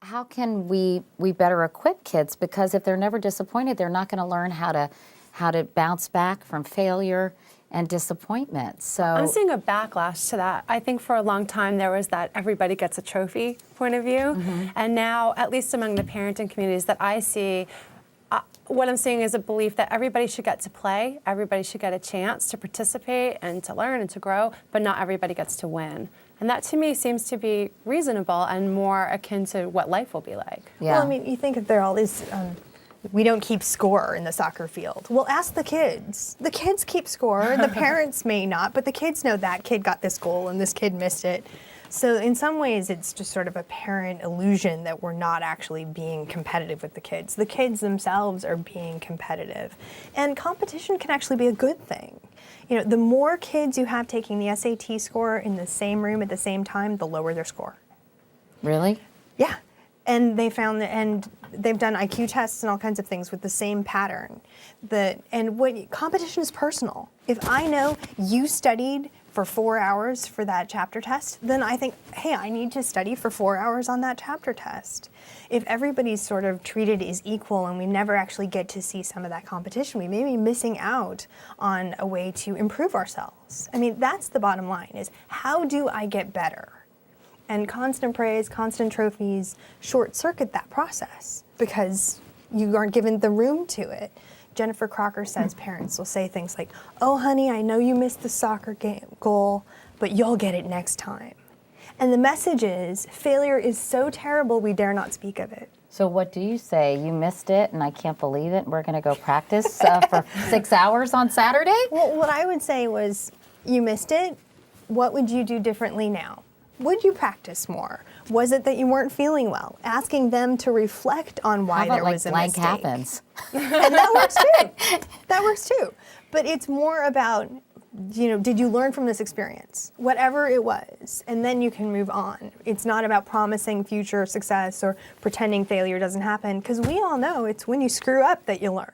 how can we better equip kids? Because if they're never disappointed, they're not going to learn how to bounce back from failure and disappointment. So I'm seeing a backlash to that. I think for a long time there was that everybody gets a trophy point of view, and now, at least among the parenting communities that I see, what I'm seeing is a belief that everybody should get to play, everybody should get a chance to participate and to learn and to grow, but not everybody gets to win. And that to me seems to be reasonable and more akin to what life will be like. yeah. Well, I mean, you think if there are all these, we don't keep score in the soccer field. Well, ask the kids. The kids keep score. The parents may not, but the kids know that kid got this goal and this kid missed it. So in some ways, it's just sort of a parent illusion that we're not actually being competitive with the kids. The kids themselves are being competitive. And competition can actually be a good thing. You know, the more kids you have taking the SAT score in the same room at the same time, the lower their score. Really? Yeah. And they found that, and they've done IQ tests and all kinds of things with the same pattern. Competition is personal. If I know you studied for 4 hours for that chapter test, then I think, hey, I need to study for 4 hours on that chapter test. If everybody's sort of treated as equal and we never actually get to see some of that competition, we may be missing out on a way to improve ourselves. I mean, that's the bottom line, is how do I get better? And constant praise, constant trophies short circuit that process because you aren't given the room to it. Jennifer Crocker says parents will say things like, oh, honey, I know you missed the soccer goal, but you'll get it next time. And the message is, failure is so terrible we dare not speak of it. So what do you say? You missed it, and I can't believe it. We're going to go practice for 6 hours on Saturday? Well, what I would say was, you missed it. What would you do differently now? Would you practice more? Was it that you weren't feeling well? Asking them to reflect on why there was a blank mistake. happens? And that works too. That works too. But it's more about, did you learn from this experience? Whatever it was, and then you can move on. It's not about promising future success or pretending failure doesn't happen, because we all know it's when you screw up that you learn.